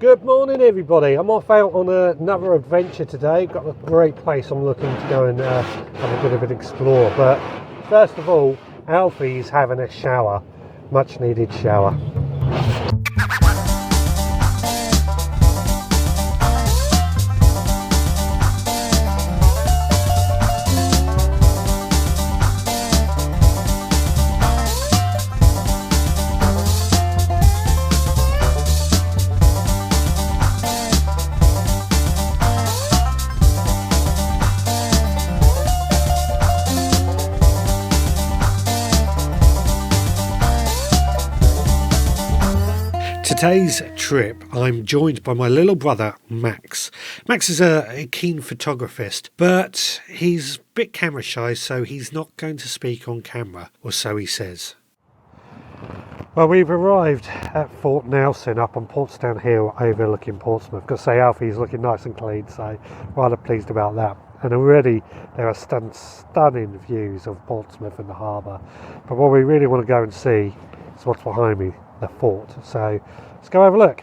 Good morning everybody, I'm off out on another adventure today. Got a great place I'm looking to go and have a bit of an explore, but first of all, Alfie's having a shower, much needed shower. Today's trip, I'm joined by my little brother, Max. Max is a keen photographist, but he's a bit camera shy, so he's not going to speak on camera, or so he says. Well, we've arrived at Fort Nelson up on Portsdown Hill overlooking Portsmouth. Got to say, Alfie's looking nice and clean, so rather pleased about that. And already there are stunning views of Portsmouth and the harbour. But what we really want to go and see is what's behind me, the fort. So let's go have a look.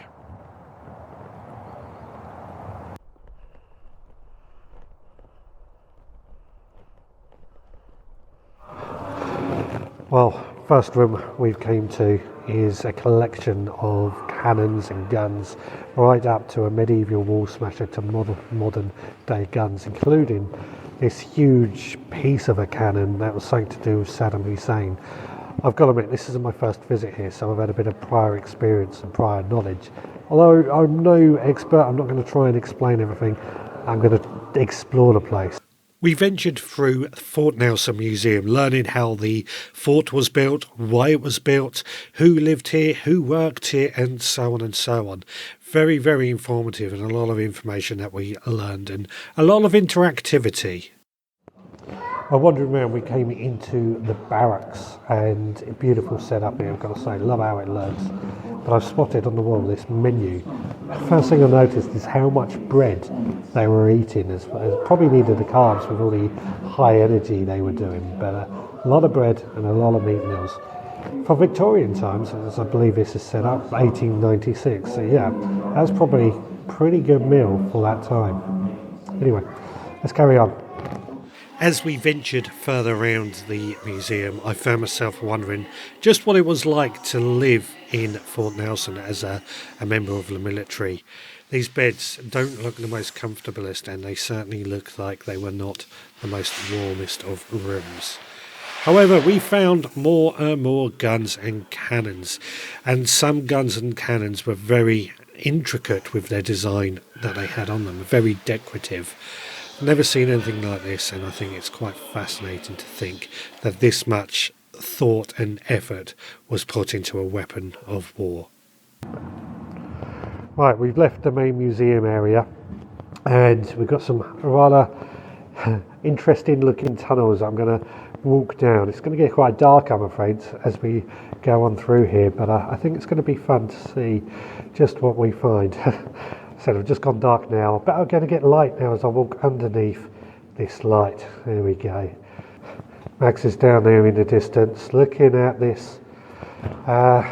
Well, first room we've came to is a collection of cannons and guns, right up to a medieval wall smasher to modern day guns, including this huge piece of a cannon that was something to do with Saddam Hussein. I've got to admit, this isn't my first visit here, so I've had a bit of prior experience and prior knowledge. Although I'm no expert, I'm not going to try and explain everything. I'm going to explore the place. We ventured through Fort Nelson Museum, learning how the fort was built, why it was built, who lived here, who worked here, and so on and so on. Very, very informative, and a lot of information that we learned, and a lot of interactivity. While wandering around, we came into the barracks, and a beautiful setup here, I've got to say, love how it looks. But I've spotted on the wall this menu. The first thing I noticed is how much bread they were eating. As probably needed the carbs with all the high energy they were doing, but a lot of bread and a lot of meat meals. For Victorian times, as I believe this is set up, 1896, so yeah, that's probably a pretty good meal for that time. Anyway, let's carry on. As we ventured further around the museum, I found myself wondering just what it was like to live in Fort Nelson as a member of the military. These beds don't look the most comfortablest, and they certainly look like they were not the most warmest of rooms. However, we found more and more guns and cannons, and some guns and cannons were very intricate with their design that they had on them, very decorative. Never seen anything like this, and I think it's quite fascinating to think that this much thought and effort was put into a weapon of war. Right, we've left the main museum area, and we've got some rather interesting looking tunnels I'm going to walk down. It's going to get quite dark, I'm afraid, as we go on through here, but I think it's going to be fun to see just what we find. So we've just gone dark now, but I'm going to get light now as I walk underneath this light. There we go. Max is down there in the distance looking at this. I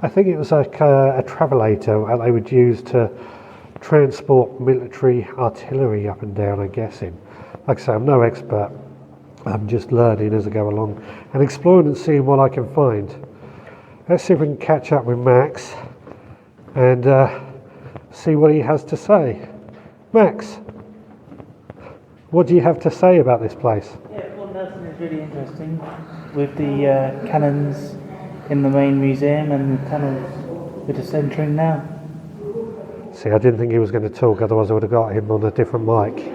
think it was like a travelator that they would use to transport military artillery up and down, I'm guessing. Like I say, I'm no expert. I'm just learning as I go along and exploring and seeing what I can find. Let's see if we can catch up with Max and see what he has to say. Max, what do you have to say about this place? Yeah, Fort Nelson is really interesting with the cannons in the main museum and the tunnels we're just entering now. See, I didn't think he was going to talk, otherwise I would have got him on a different mic.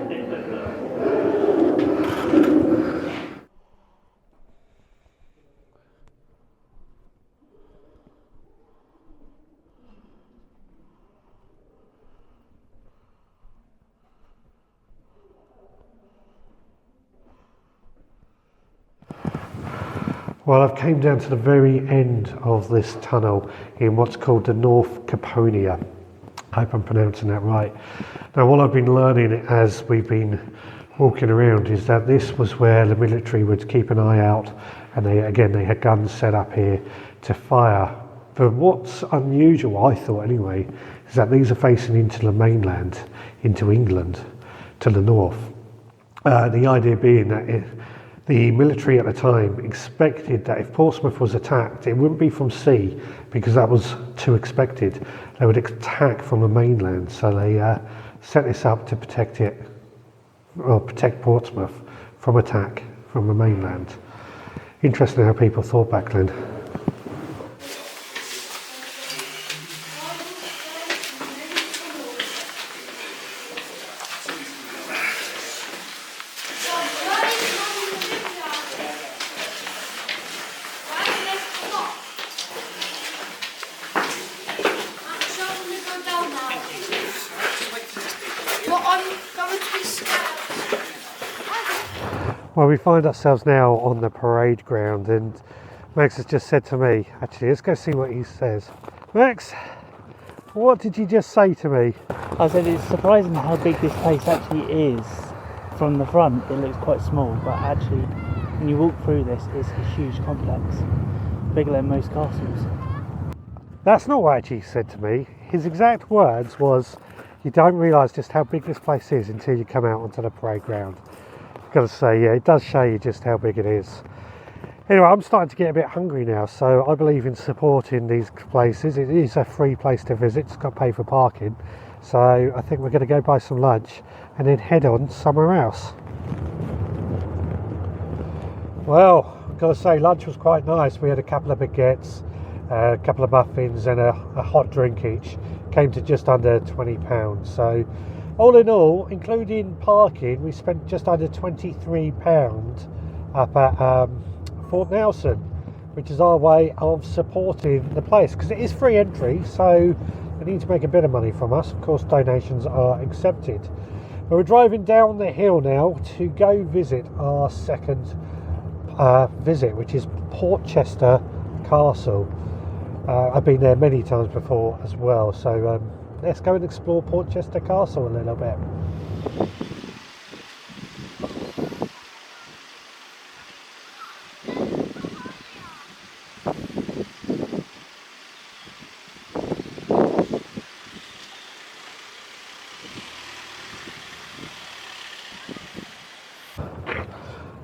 Well, I've came down to the very end of this tunnel in what's called the North Caponia. I hope I'm pronouncing that right. Now, what I've been learning as we've been walking around is that this was where the military would keep an eye out, and they had guns set up here to fire But what's unusual, I thought anyway, is that these are facing into the mainland, into England, to the north. The idea being that the military at the time expected that if Portsmouth was attacked, it wouldn't be from sea because that was too expected. They would attack from the mainland, so they set this up to protect Portsmouth from attack from the mainland. Interesting how people thought back then. Well, we find ourselves now on the parade ground, and Max has just said to me, actually, let's go see what he says. Max, what did you just say to me? I said it's surprising how big this place actually is. From the front, it looks quite small, but actually, when you walk through this, it's a huge complex, bigger than most castles. That's not what actually he said to me. His exact words was, you don't realise just how big this place is until you come out onto the parade ground. I've got to say, yeah, it does show you just how big it is. Anyway, I'm starting to get a bit hungry now, so I believe in supporting these places. It is a free place to visit, it's got to pay for parking. So I think we're going to go buy some lunch and then head on somewhere else. Well, I've got to say, lunch was quite nice. We had a couple of baguettes, a couple of muffins and a hot drink each. Came to just under £20. So all in all, including parking, we spent just under £23 up at Fort Nelson, which is our way of supporting the place, because it is free entry, so they need to make a bit of money from us. Of course, donations are accepted. But we're driving down the hill now to go visit our second visit, which is Portchester Castle. I've been there many times before as well, so let's go and explore Portchester Castle a little bit.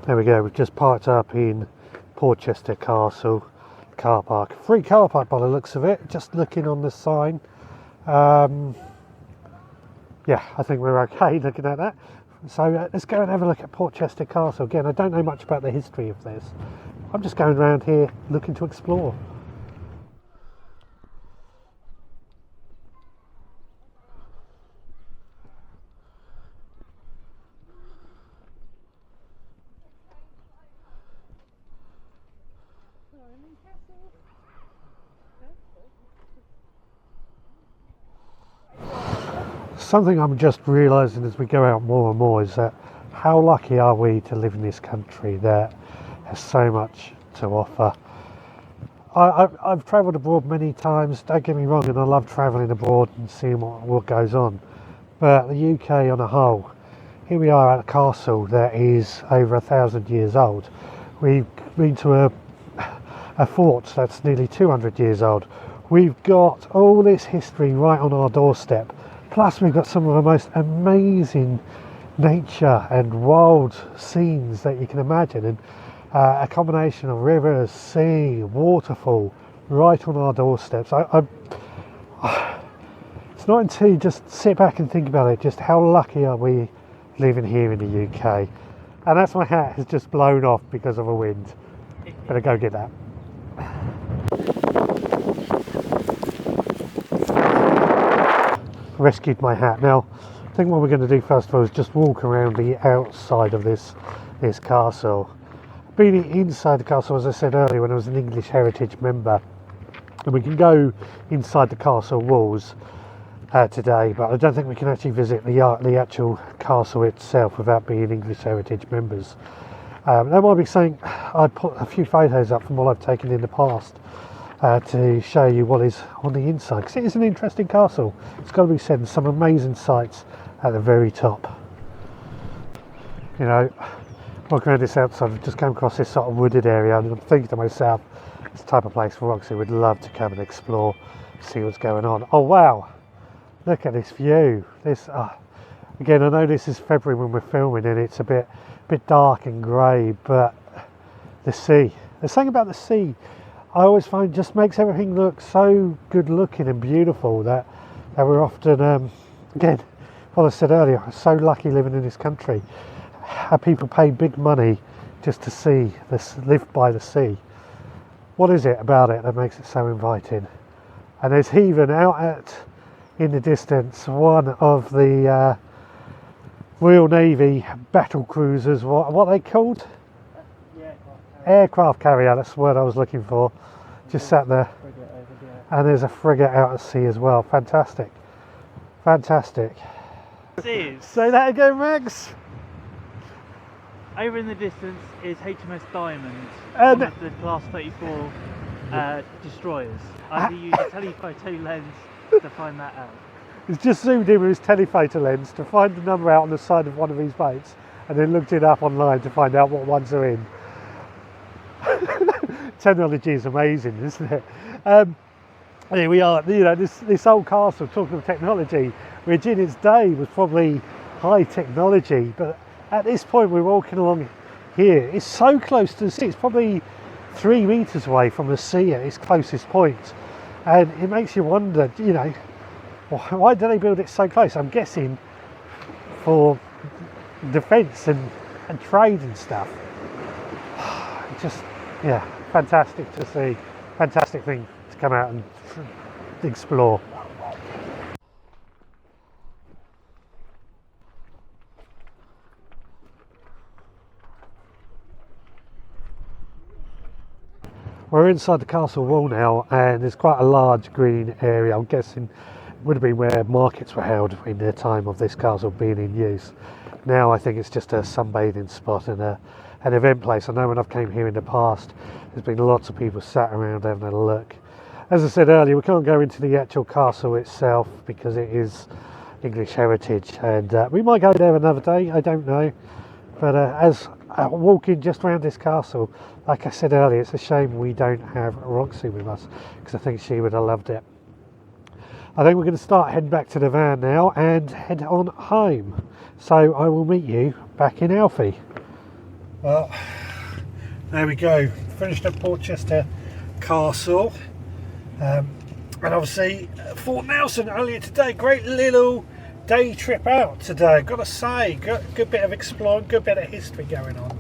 There we go, we've just parked up in Portchester Castle car park. Free car park by the looks of it, just looking on the sign. Yeah, I think we're okay looking at that. So let's go and have a look at Portchester Castle. Again, I don't know much about the history of this. I'm just going around here looking to explore. Something I'm just realising as we go out more and more is that how lucky are we to live in this country that has so much to offer. I've travelled abroad many times, don't get me wrong, and I love travelling abroad and seeing what goes on. But the UK on a whole, here we are at a castle that is over 1,000 years old. We've been to a fort that's nearly 200 years old. We've got all this history right on our doorstep. Plus we've got some of the most amazing nature and wild scenes that you can imagine, and a combination of rivers, sea, waterfall right on our doorsteps. It's not until you just sit back and think about it, just how lucky are we living here in the UK. And that's my hat has just blown off because of a wind. Better go get that. Rescued my hat. Now I think what we're going to do first of all is just walk around the outside of this castle. Being inside the castle, as I said earlier, when I was an English Heritage member, and we can go inside the castle walls today, but I don't think we can actually visit the actual castle itself without being English Heritage members. There might be something. I put a few photos up from what I've taken in the past to show you what is on the inside, because it is an interesting castle. It's got to be said, some amazing sights at the very top. You know, walking around this outside, I've just come across this sort of wooded area, and I'm thinking to myself, It's the type of place Roxy would love to come and explore, see what's going on. Oh wow, look at this view. This again, I know this is February when we're filming and it's a bit dark and grey, but the sea, there's something about the sea I always find just makes everything look so good looking and beautiful that we're often again, what I said earlier, I'm so lucky living in this country. How people pay big money just to see this, live by the sea. What is it about it that makes it so inviting? And there's even out in the distance one of the Royal Navy battle cruisers. What are they called? Aircraft carrier. That's the word I was looking for. Just sat there, and there's a frigate out at sea as well. Fantastic, fantastic. Say that again, Max. Over in the distance is HMS Diamond, one of the Class 34 destroyers. I had to use a telephoto lens to find that out. He's just zoomed in with his telephoto lens to find the number out on the side of one of these boats, and then looked it up online to find out what ones are in. Technology is amazing, isn't it? Here we are. You know, this old castle, talking of technology, which in its day was probably high technology, but at this point we're walking along here. It's so close to the sea. It's probably 3 meters away from the sea at its closest point, and it makes you wonder, you know, why do they build it so close? I'm guessing for defence and trade and stuff. Just, yeah, fantastic to see. Fantastic thing to come out and explore. We're inside the castle wall now, and there's quite a large green area. I'm guessing it would have been where markets were held in the time of this castle being in use. Now I think it's just a sunbathing spot and an event place. I know when I've came here in the past, there's been lots of people sat around having a look. As I said earlier, we can't go into the actual castle itself because it is English heritage, and we might go there another day, I don't know. But as walking just around this castle, like I said earlier, it's a shame we don't have Roxy with us, because I think she would have loved it. I think we're going to start heading back to the van now and head on home. So I will meet you back in Alfie. Well, there we go. Finished at Portchester Castle. And obviously Fort Nelson earlier today. Great little day trip out today. Got to say, good bit of exploring, good bit of history going on.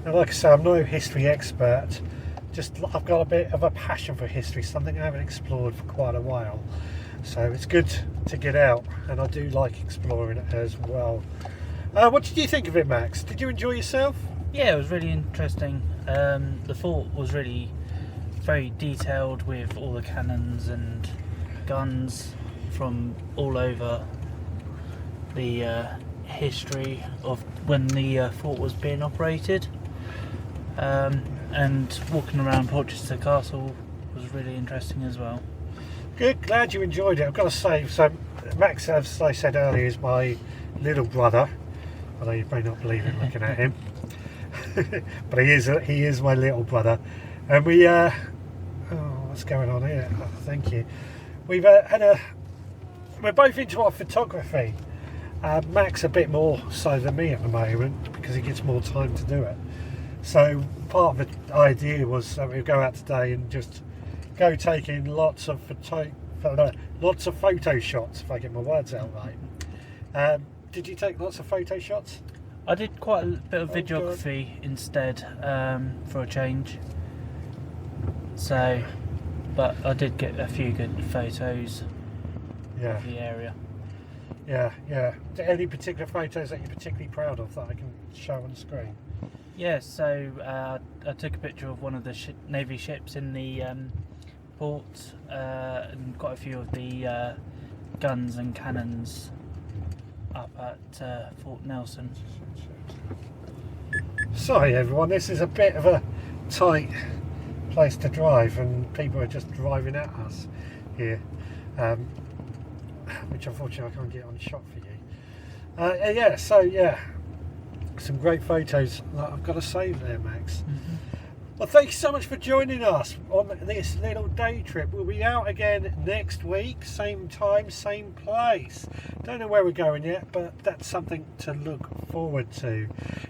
Now, like I say, I'm no history expert. Just I've got a bit of a passion for history, something I haven't explored for quite a while. So it's good to get out, and I do like exploring it as well. What did you think of it, Max? Did you enjoy yourself? Yeah, it was really interesting. The fort was really very detailed with all the cannons and guns from all over the history of when the fort was being operated. And walking around Portchester Castle was really interesting as well. Good, glad you enjoyed it. I've got to say, so Max, as I said earlier, is my little brother. Although you may not believe it looking at him. But he is my little brother. And we, what's going on here? Oh, thank you. We've we're both into our photography. Max a bit more so than me at the moment, because he gets more time to do it. So part of the idea was that we'd go out today and just go taking lots of photo shots, if I get my words out right. Did you take lots of photo shots? I did quite a bit of videography instead, for a change. So, but I did get a few good photos of the area. Yeah. Any particular photos that you're particularly proud of that I can show on the screen? Yeah, so I took a picture of one of the Navy ships in the port, and quite a few of the guns and cannons up at Fort Nelson. Sorry everyone, this is a bit of a tight place to drive and people are just driving at us here, which unfortunately I can't get on shot for you. Some great photos that I've got to save there, Max. Well, thank you so much for joining us on this little day trip. We'll be out again next week, same time, same place. Don't know where we're going yet, but that's something to look forward to.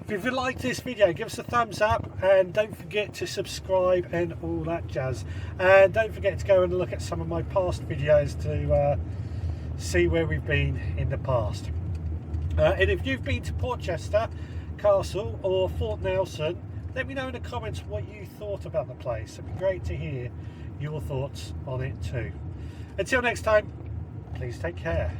If you've liked this video, give us a thumbs up and don't forget to subscribe and all that jazz. And don't forget to go and look at some of my past videos to see where we've been in the past. And if you've been to Portchester Castle or Fort Nelson, let me know in the comments what you thought about the place. It'd be great to hear your thoughts on it too. Until next time, please take care.